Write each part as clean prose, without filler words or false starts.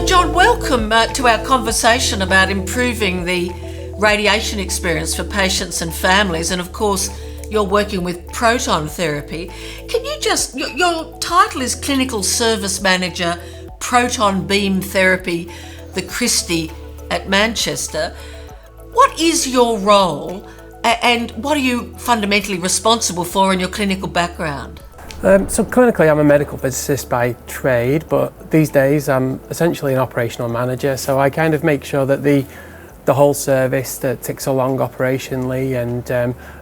So John, welcome to our conversation about improving the radiation experience for patients and families, and of course you're working with proton therapy. Can you just, your title is Clinical Service Manager, Proton Beam Therapy, the Christie at Manchester. What is your role and what are you fundamentally responsible for in your clinical background? So clinically I'm a medical physicist by trade, but these days I'm essentially an operational manager, so I kind of make sure that the whole service that ticks along operationally and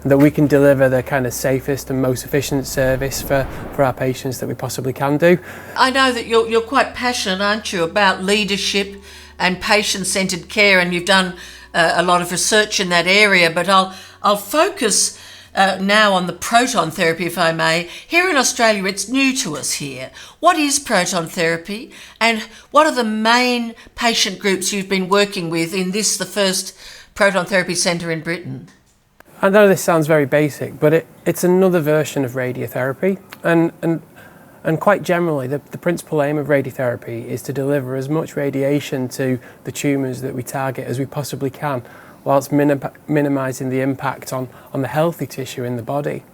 that we can deliver the kind of safest and most efficient service for our patients that we possibly can do. I know that you're quite passionate, aren't you, about leadership and patient-centred care, and you've done a lot of research in that area, but I'll focus now on the proton therapy, if I may. Here in Australia, it's new to us here. What is proton therapy, and what are the main patient groups you've been working with in this, the first proton therapy centre in Britain? I know this sounds very basic, but it's another version of radiotherapy, and quite generally, the principal aim of radiotherapy is to deliver as much radiation to the tumours that we target as we possibly can, whilst minimising the impact on the healthy tissue in the body.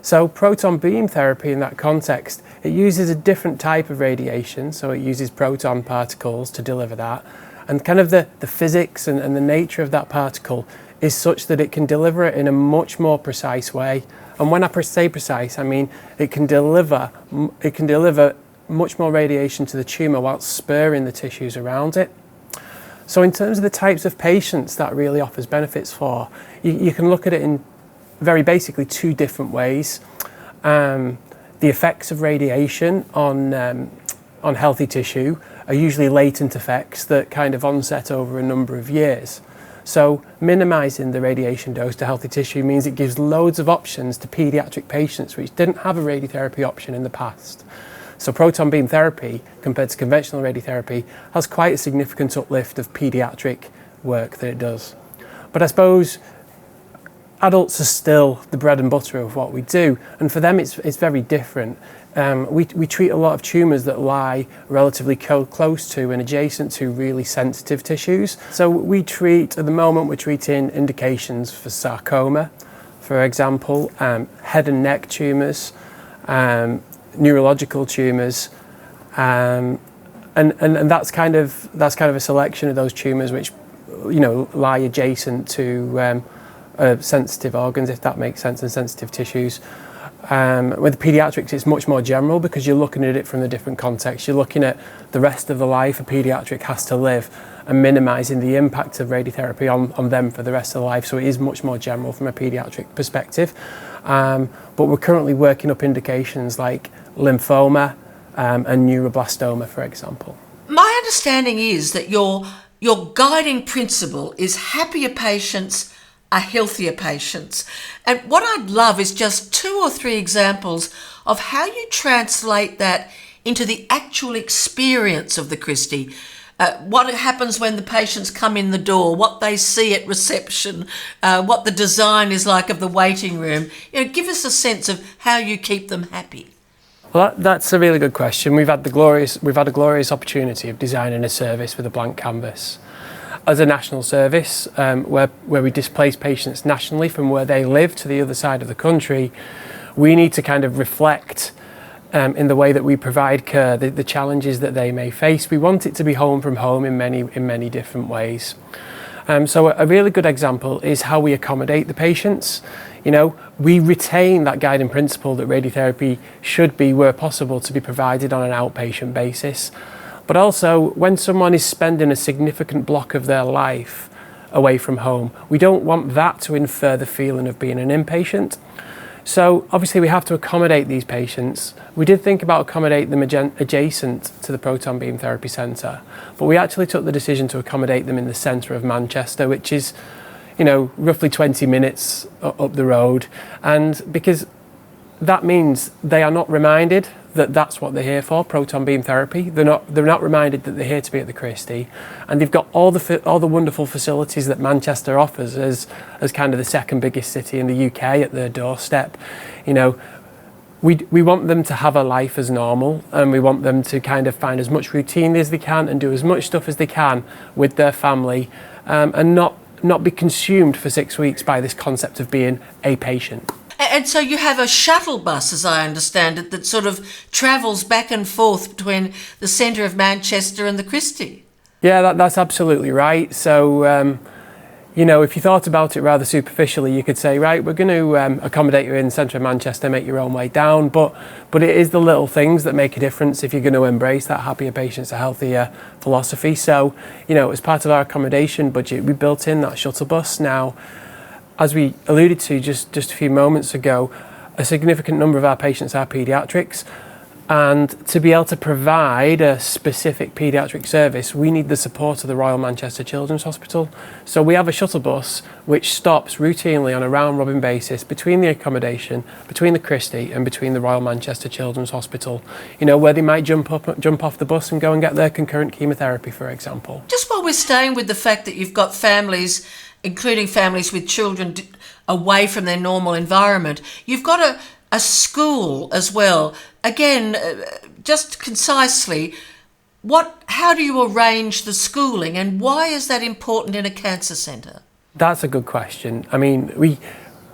So proton beam therapy in that context, it uses a different type of radiation, so it uses proton particles to deliver that, and kind of the physics and the nature of that particle is such that it can deliver it in a much more precise way. And when I say precise, I mean it can deliver much more radiation to the tumour whilst sparing the tissues around it. So in terms of the types of patients that really offers benefits for, you can look at it in very basically two different ways. The effects of radiation on healthy tissue are usually latent effects that kind of onset over a number of years. So minimising the radiation dose to healthy tissue means it gives loads of options to paediatric patients which didn't have a radiotherapy option in the past. So proton beam therapy, compared to conventional radiotherapy, has quite a significant uplift of paediatric work that it does. But I suppose adults are still the bread and butter of what we do, and for them it's very different. We treat a lot of tumours that lie relatively close to and adjacent to really sensitive tissues. So we treat, at the moment we're treating indications for sarcoma, for example, head and neck tumours, neurological tumours, and that's kind of a selection of those tumours which, you know, lie adjacent to sensitive organs, if that makes sense, and sensitive tissues. With paediatrics, it's much more general because you're looking at it from the different contexts. You're looking at the rest of the life a paediatric has to live and minimising the impact of radiotherapy on them for the rest of the life. So it is much more general from a paediatric perspective. But we're currently working up indications like lymphoma and neuroblastoma, for example. My understanding is that your guiding principle is happier patients are healthier patients. And what I'd love is just 2 or 3 examples of how you translate that into the actual experience of the Christie. What happens when the patients come in the door, what they see at reception, what the design is like of the waiting room. You know, give us a sense of how you keep them happy. Well, that's a really good question. We've had a glorious opportunity of designing a service with a blank canvas. As a national service, where we displace patients nationally from where they live to the other side of the country, we need to kind of reflect in the way that we provide care the challenges that they may face. We want it to be home from home in many different ways. So a really good example is how we accommodate the patients. You know, we retain that guiding principle that radiotherapy should be, where possible, to be provided on an outpatient basis. But also, when someone is spending a significant block of their life away from home, we don't want that to infer the feeling of being an inpatient. So obviously we have to accommodate these patients. We did think about accommodating them adjacent to the Proton Beam Therapy Centre, but we actually took the decision to accommodate them in the centre of Manchester, which is, you know, roughly 20 minutes up the road. And because that means they are not reminded that that's what they're here for, proton beam therapy. They're not reminded that they're here to be at the Christie, and they've got all the wonderful facilities that Manchester offers as kind of the second biggest city in the UK at their doorstep. You know, we want them to have a life as normal, and we want them to kind of find as much routine as they can and do as much stuff as they can with their family, and not be consumed for 6 weeks by this concept of being a patient. And so you have a shuttle bus, as I understand it, that sort of travels back and forth between the centre of Manchester and the Christie. Yeah, that's absolutely right. So, you know, if you thought about it rather superficially, you could say, right, we're going to accommodate you in the centre of Manchester, make your own way down. But it is the little things that make a difference if you're going to embrace that happier patients, a healthier philosophy. So, you know, as part of our accommodation budget, we built in that shuttle bus. Now, as we alluded to just a few moments ago, a significant number of our patients are paediatrics. And to be able to provide a specific paediatric service, we need the support of the Royal Manchester Children's Hospital. So we have a shuttle bus which stops routinely on a round-robin basis between the accommodation, between the Christie and between the Royal Manchester Children's Hospital, you know, where they might jump off the bus and go and get their concurrent chemotherapy, for example. Just while we're staying with the fact that you've got families, including families with children away from their normal environment, you've got a school as well. Again, just concisely, how do you arrange the schooling, and why is that important in a cancer centre? That's a good question. I mean, we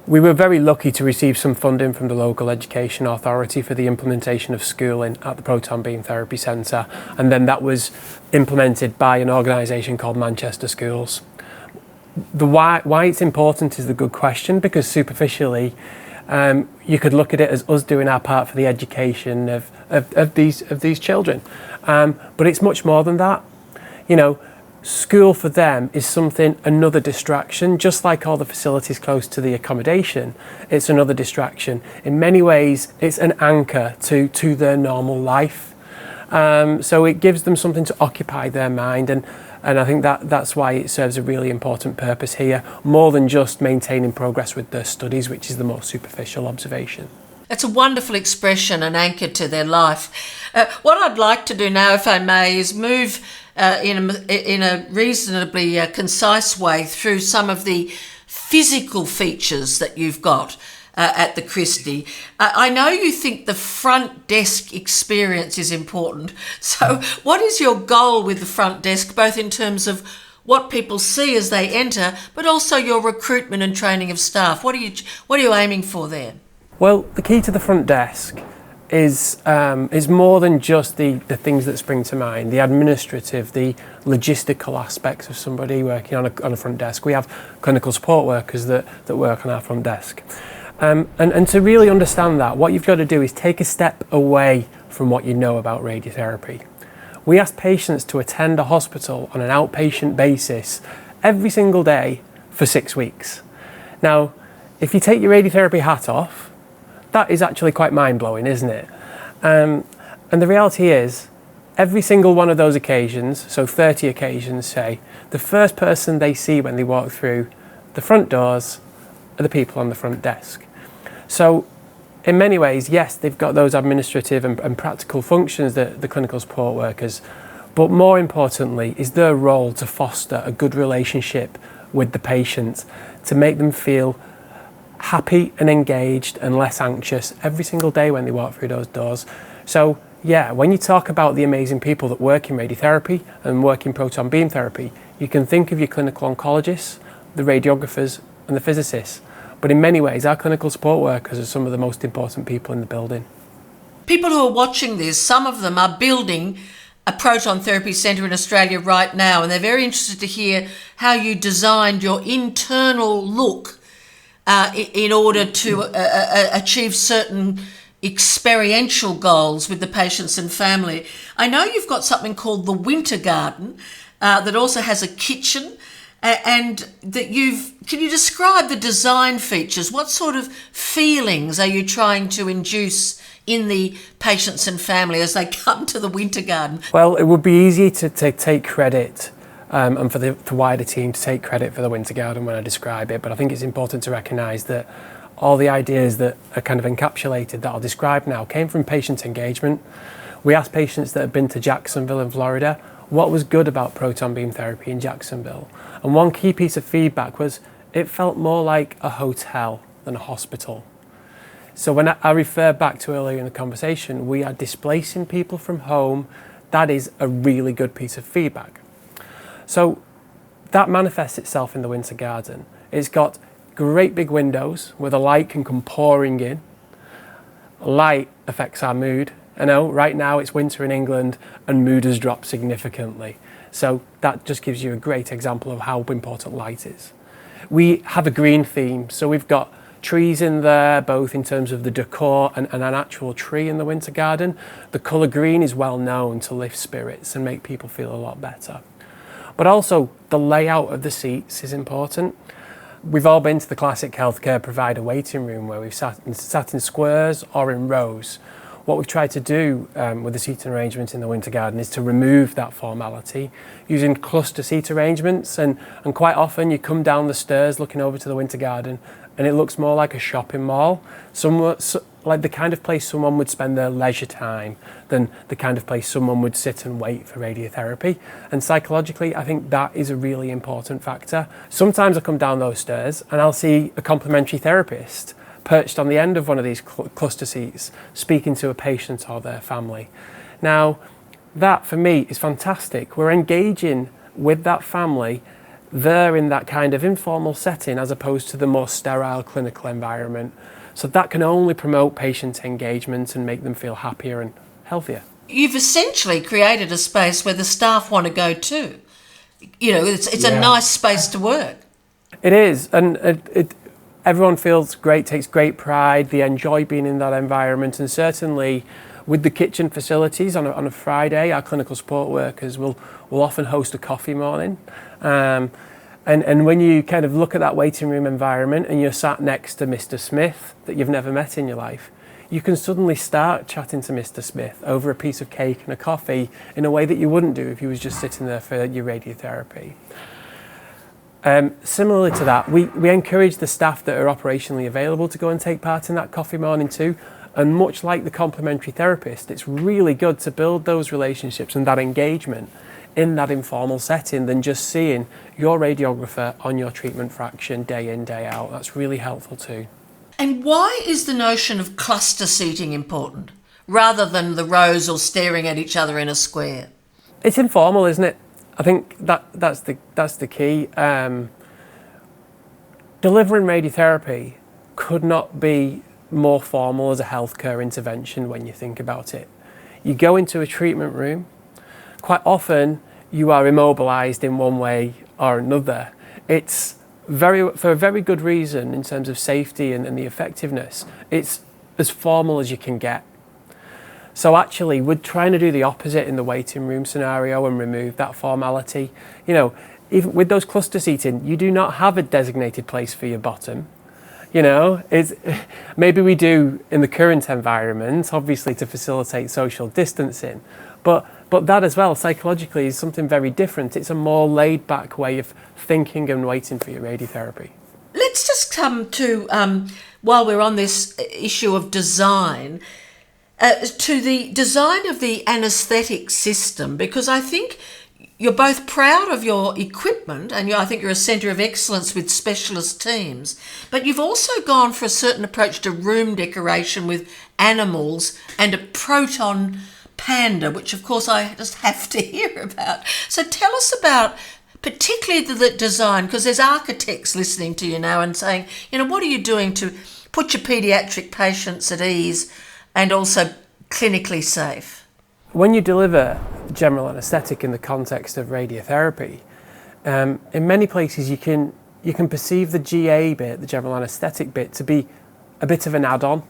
were very lucky to receive some funding from the local education authority for the implementation of schooling at the Proton Therapy Centre, and then that was implemented by an organisation called Manchester Schools. The why it's important is the good question, because superficially, you could look at it as us doing our part for the education of these children, but it's much more than that. You know, school for them is another distraction, just like all the facilities close to the accommodation. It's another distraction. In many ways, it's an anchor to their normal life. So it gives them something to occupy their mind, and I think that's why it serves a really important purpose here, more than just maintaining progress with their studies, which is the more superficial observation. It's a wonderful expression, an anchor to their life. What I'd like to do now, if I may, is move in a reasonably concise way through some of the physical features that you've got at the Christie. I know you think the front desk experience is important. So what is your goal with the front desk, both in terms of what people see as they enter, but also your recruitment and training of staff? What are you aiming for there? Well, the key to the front desk is more than just the things that spring to mind, the administrative, the logistical aspects of somebody working on a front desk. We have clinical support workers that work on our front desk. And to really understand that, what you've got to do is take a step away from what you know about radiotherapy. We ask patients to attend a hospital on an outpatient basis every single day for 6 weeks. Now, if you take your radiotherapy hat off, that is actually quite mind-blowing, isn't it? And the reality is, every single one of those occasions, so 30 occasions say, the first person they see when they walk through the front doors are the people on the front desk. So in many ways, yes, they've got those administrative and practical functions, the clinical support workers, but more importantly is their role to foster a good relationship with the patient, to make them feel happy and engaged and less anxious every single day when they walk through those doors. So yeah, when you talk about the amazing people that work in radiotherapy and work in proton beam therapy, you can think of your clinical oncologists, the radiographers and the physicists. But in many ways, our clinical support workers are some of the most important people in the building. People who are watching this, some of them are building a proton therapy centre in Australia right now, and they're very interested to hear how you designed your internal look in order to achieve certain experiential goals with the patients and family. I know you've got something called the Winter Garden that also has a kitchen, and that can you describe the design features? What sort of feelings are you trying to induce in the patients and family as they come to the Winter Garden? Well, it would be easy to take credit and for the wider team to take credit for the Winter Garden when I describe it, but I think it's important to recognise that all the ideas that are kind of encapsulated that I'll describe now came from patient engagement. We asked patients that had been to Jacksonville in Florida what was good about proton beam therapy in Jacksonville. And one key piece of feedback was it felt more like a hotel than a hospital. So when I refer back to earlier in the conversation, we are displacing people from home. That is a really good piece of feedback. So that manifests itself in the winter garden. It's got great big windows where the light can come pouring in. Light affects our mood. I know right now it's winter in England and mood has dropped significantly. So that just gives you a great example of how important light is. We have a green theme, so we've got trees in there, both in terms of the decor and an actual tree in the winter garden. The colour green is well known to lift spirits and make people feel a lot better. But also the layout of the seats is important. We've all been to the classic healthcare provider waiting room where we've sat in squares or in rows. What we've tried to do with the seating arrangement in the winter garden is to remove that formality using cluster seat arrangements, and quite often you come down the stairs looking over to the winter garden and it looks more like a shopping mall, like the kind of place someone would spend their leisure time than the kind of place someone would sit and wait for radiotherapy. And psychologically, I think that is a really important factor. Sometimes I come down those stairs and I'll see a complementary therapist perched on the end of one of these cluster seats, speaking to a patient or their family. Now, that for me is fantastic. We're engaging with that family there in that kind of informal setting as opposed to the more sterile clinical environment. So that can only promote patient engagement and make them feel happier and healthier. You've essentially created a space where the staff want to go too. You know, it's a nice space to work. It is, and everyone feels great, takes great pride, they enjoy being in that environment, and certainly with the kitchen facilities on a Friday, our clinical support workers will often host a coffee morning. And when you kind of look at that waiting room environment and you're sat next to Mr. Smith that you've never met in your life, you can suddenly start chatting to Mr. Smith over a piece of cake and a coffee in a way that you wouldn't do if you was just sitting there for your radiotherapy. Similarly to that, we encourage the staff that are operationally available to go and take part in that coffee morning too. And much like the complementary therapist, it's really good to build those relationships and that engagement in that informal setting than just seeing your radiographer on your treatment fraction day in, day out. That's really helpful too. And why is the notion of cluster seating important rather than the rows or staring at each other in a square? It's informal, isn't it? I think that's the key. Delivering radiotherapy could not be more formal as a healthcare intervention when you think about it. You go into a treatment room, quite often you are immobilised in one way or another. It's for a very good reason in terms of safety and the effectiveness. It's as formal as you can get. So actually, we're trying to do the opposite in the waiting room scenario and remove that formality. You know, even with those cluster seating, you do not have a designated place for your bottom. You know, maybe we do in the current environment, obviously to facilitate social distancing, but that as well, psychologically, is something very different. It's a more laid-back way of thinking and waiting for your radiotherapy. Let's just come to, while we're on this issue of design, to the design of the anaesthetic system, because I think you're both proud of your equipment and I think you're a centre of excellence with specialist teams, but you've also gone for a certain approach to room decoration with animals and a proton panda, which of course I just have to hear about. So tell us about particularly the design, because there's architects listening to you now and saying, you know, what are you doing to put your paediatric patients at ease and also clinically safe? When you deliver general anaesthetic in the context of radiotherapy, in many places you can perceive the GA bit, the general anaesthetic bit, to be a bit of an add-on.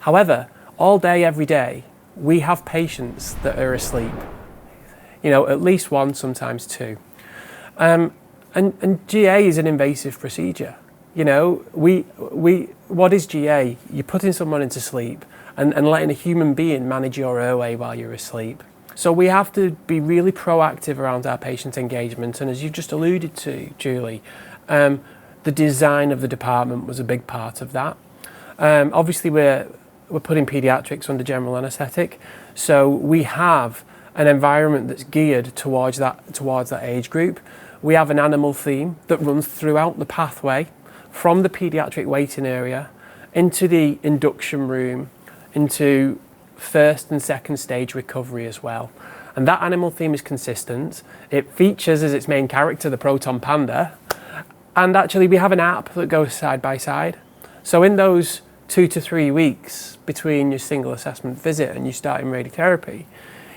However, all day, every day, we have patients that are asleep. You know, at least one, sometimes two. And GA is an invasive procedure. You know, what is GA? You're putting someone into sleep and letting a human being manage your airway while you're asleep. So we have to be really proactive around our patient engagement. And as you just alluded to, Julie, the design of the department was a big part of that. Obviously, we're putting paediatrics under general anaesthetic, so we have an environment that's geared towards that age group. We have an animal theme that runs throughout the pathway from the paediatric waiting area into the induction room, into first and second stage recovery as well. And that animal theme is consistent. It features as its main character the Proton Panda. And actually we have an app that goes side by side. So in those 2 to 3 weeks between your single assessment visit and you starting radiotherapy,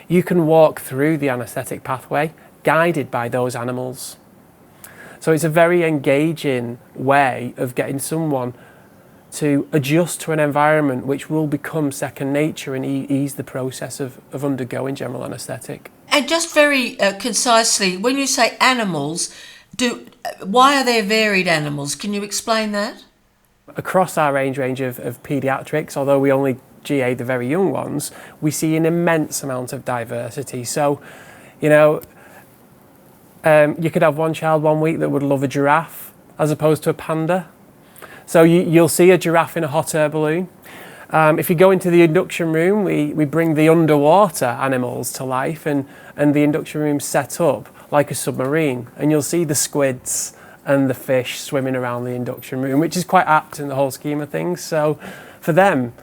you can walk through the anaesthetic pathway guided by those animals. So it's a very engaging way of getting someone to adjust to an environment which will become second nature and ease the process of undergoing general anaesthetic. And just very concisely, when you say animals, why are there varied animals? Can you explain that? Across our range of paediatrics, although we only GA the very young ones, we see an immense amount of diversity. So, you know, you could have one child 1 week that would love a giraffe as opposed to a panda. So you'll see a giraffe in a hot air balloon. If you go into the induction room, we bring the underwater animals to life, and the induction room's set up like a submarine, and you'll see the squids and the fish swimming around the induction room, which is quite apt in the whole scheme of things. So for them,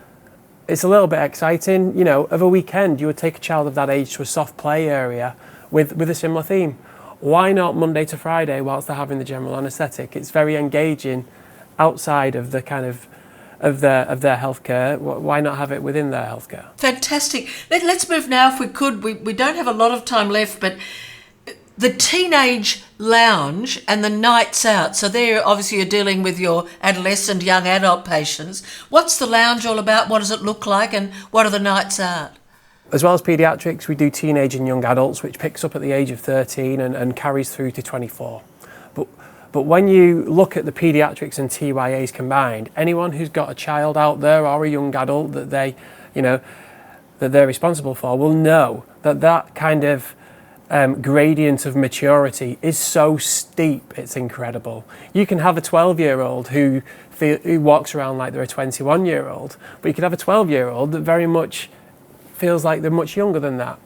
it's a little bit exciting. You know, of a weekend, you would take a child of that age to a soft play area with a similar theme. Why not Monday to Friday whilst they're having the general anaesthetic? It's very engaging outside of the kind of their healthcare. Why not have it within their healthcare? Fantastic. Let's move now, if we could. We don't have a lot of time left, but the teenage lounge and the nights out. So there, obviously, you're dealing with your adolescent, young adult patients. What's the lounge all about? What does it look like? And what are the nights out? As well as paediatrics, we do teenage and young adults, which picks up at the age of 13 and carries through to 24. But when you look at the paediatrics and TYAs combined, anyone who's got a child out there or a young adult that they're responsible for will know that kind of gradient of maturity is so steep, it's incredible. You can have a 12-year-old who walks around like they're a 21-year-old, but you can have a 12-year-old that very much feels like they're much younger than that.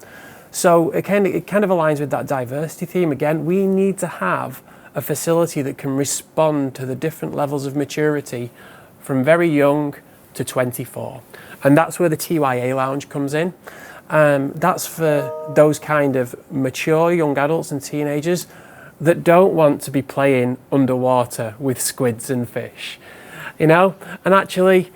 So it kind of aligns with that diversity theme. Again, we need to have a facility that can respond to the different levels of maturity from very young to 24. And that's where the TYA lounge comes in. That's for those kind of mature young adults and teenagers that don't want to be playing underwater with squids and fish, you know? And actually,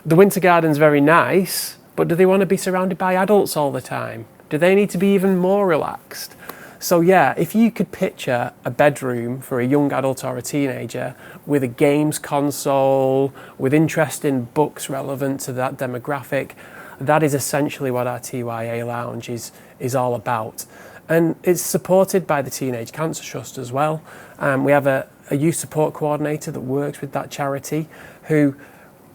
the winter garden's very nice, but do they want to be surrounded by adults all the time? Do they need to be even more relaxed? So yeah, if you could picture a bedroom for a young adult or a teenager with a games console, with interesting books relevant to that demographic, that is essentially what our TYA lounge is all about. And it's supported by the Teenage Cancer Trust as well. We have a youth support coordinator that works with that charity who,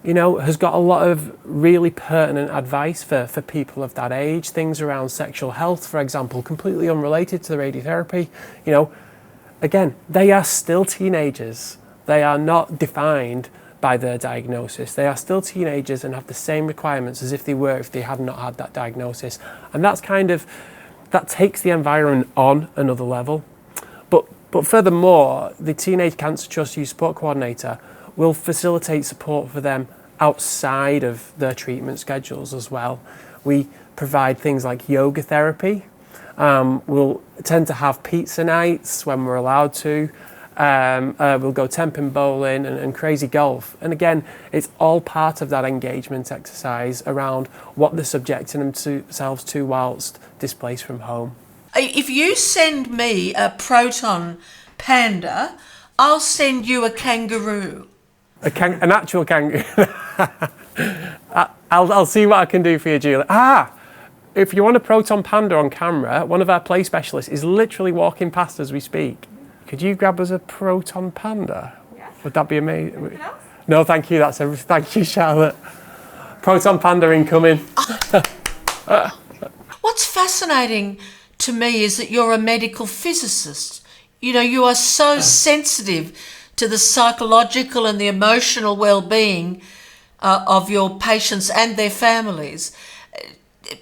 you know, has got a lot of really pertinent advice for people of that age, things around sexual health, for example, completely unrelated to the radiotherapy. You know, again, they are still teenagers. They are not defined by their diagnosis. They are still teenagers and have the same requirements as if they were if they had not had that diagnosis. And that takes the environment on another level. But furthermore, the Teenage Cancer Trust Youth Support Coordinator will facilitate support for them outside of their treatment schedules as well. We provide things like yoga therapy. We'll tend to have pizza nights when we're allowed to. We'll go temping bowling and crazy golf. And again, it's all part of that engagement exercise around what they're subjecting themselves to whilst displaced from home. If you send me a Proton Panda, I'll send you a kangaroo. An actual kangaroo. I'll see what I can do for you, Julie. If you want a Proton Panda on camera, one of our play specialists is literally walking past as we speak. Could you grab us a Proton Panda? Yeah. Would that be amazing? Anything else? No, thank you. That's everything. Thank you, Charlotte. Proton Panda incoming. What's fascinating to me is that you're a medical physicist. You know, you are so sensitive to the psychological and the emotional well-being of your patients and their families.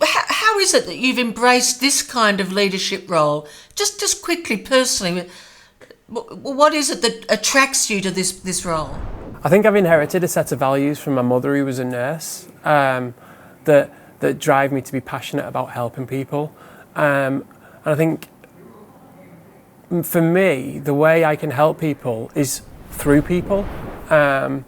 How is it that you've embraced this kind of leadership role? Just quickly, personally, what is it that attracts you to this role? I think I've inherited a set of values from my mother, who was a nurse, that drive me to be passionate about helping people. And I think for me, the way I can help people is through people. And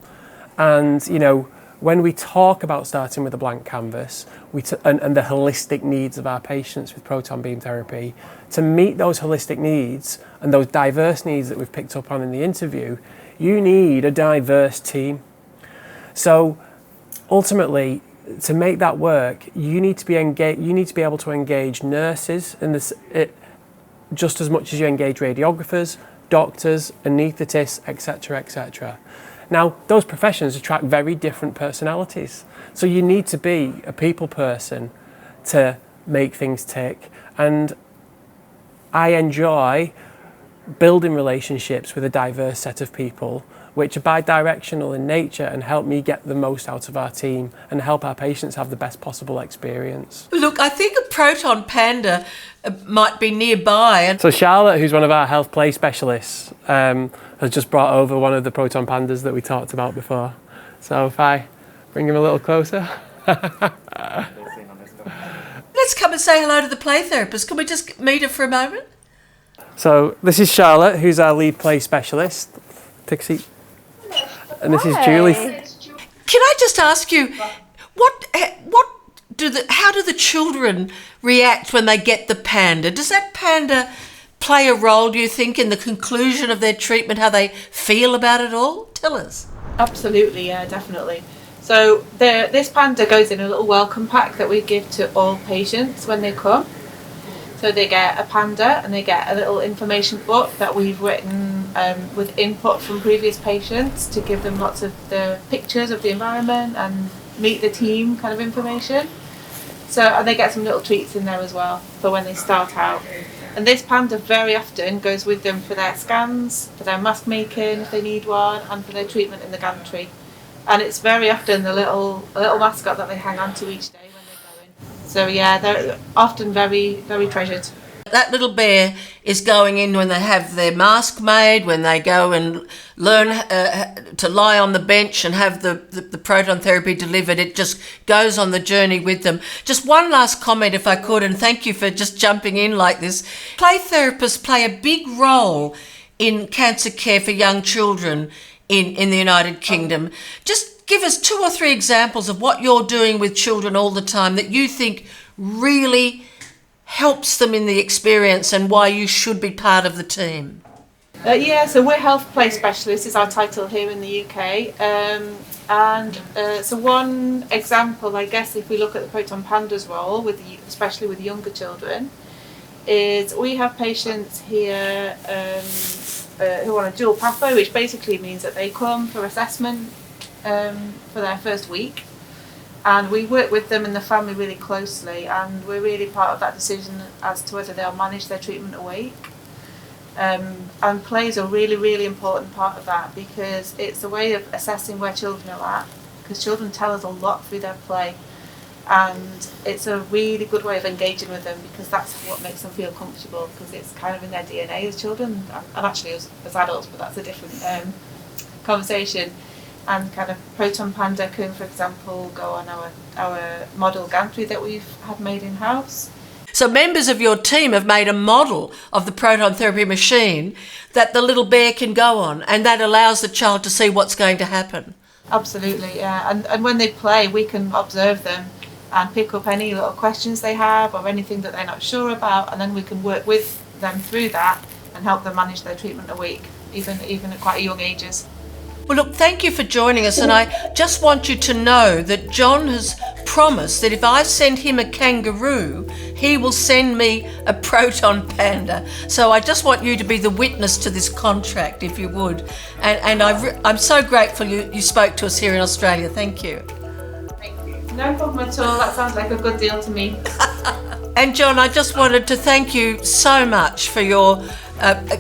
you know, when we talk about starting with a blank canvas, and the holistic needs of our patients with proton beam therapy, to meet those holistic needs and those diverse needs that we've picked up on in the interview, you need a diverse team. So ultimately, to make that work, you need to be able to engage nurses in this just as much as you engage radiographers, doctors, anaesthetists, etc., etc. Now, those professions attract very different personalities. So you need to be a people person to make things tick. And I enjoy building relationships with a diverse set of people, which are bi-directional in nature and help me get the most out of our team and help our patients have the best possible experience. Look, I think a proton panda might be nearby. So Charlotte, who's one of our health play specialists, has just brought over one of the proton pandas that we talked about before. So if I bring him a little closer. Let's come and say hello to the play therapist. Can we just meet her for a moment? So this is Charlotte, who's our lead play specialist. Take a seat. And this is Julie. Can I just ask you, how do the children react when they get the panda? Does that panda play a role, do you think, in the conclusion of their treatment, how they feel about it all? Tell us. Absolutely, yeah, definitely. So this panda goes in a little welcome pack that we give to all patients when they come. So they get a panda and they get a little information book that we've written with input from previous patients to give them lots of the pictures of the environment and meet the team kind of information. So and they get some little treats in there as well for when they start out. And this panda very often goes with them for their scans, for their mask making if they need one, and for their treatment in the gantry. And it's very often a little mascot that they hang on to each day when they're going. So yeah, they're often very, very treasured. That little bear is going in when they have their mask made, when they go and learn to lie on the bench and have the proton therapy delivered. It just goes on the journey with them. Just one last comment, if I could, and thank you for just jumping in like this. Play therapists play a big role in cancer care for young children in the United Kingdom. Just give us 2 or 3 examples of what you're doing with children all the time that you think really helps them in the experience and why you should be part of the team. So we're health play specialists is our title here in the UK. So one example, I guess, if we look at the Proton Panda's role, especially with younger children, is we have patients here who are on a dual pathway, which basically means that they come for assessment for their first week. And we work with them and the family really closely, and we're really part of that decision as to whether they'll manage their treatment awake. And play is a really, really important part of that, because it's a way of assessing where children are at, because children tell us a lot through their play, and it's a really good way of engaging with them, because that's what makes them feel comfortable, because it's kind of in their DNA as children, and actually as adults, but that's a different conversation. And kind of Proton Panda can, for example, go on our model gantry that we've had made in-house. So members of your team have made a model of the proton therapy machine that the little bear can go on, and that allows the child to see what's going to happen. Absolutely, yeah. And when they play, we can observe them and pick up any little questions they have or anything that they're not sure about, and then we can work with them through that and help them manage their treatment awake, even at quite young ages. Well, look, thank you for joining us, and I just want you to know that John has promised that if I send him a kangaroo, he will send me a proton panda. So I just want you to be the witness to this contract, if you would. And I'm so grateful you spoke to us here in Australia. Thank you. Thank you. No problem at all. That sounds like a good deal to me. And John, I just wanted to thank you so much for your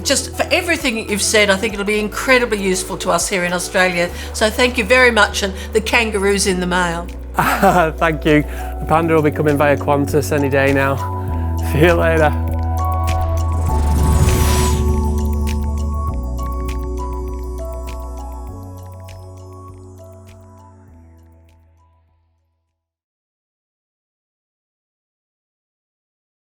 just for everything that you've said. I think it'll be incredibly useful to us here in Australia. So thank you very much, and the kangaroo's in the mail. Thank you. The panda will be coming via Qantas any day now. See you later.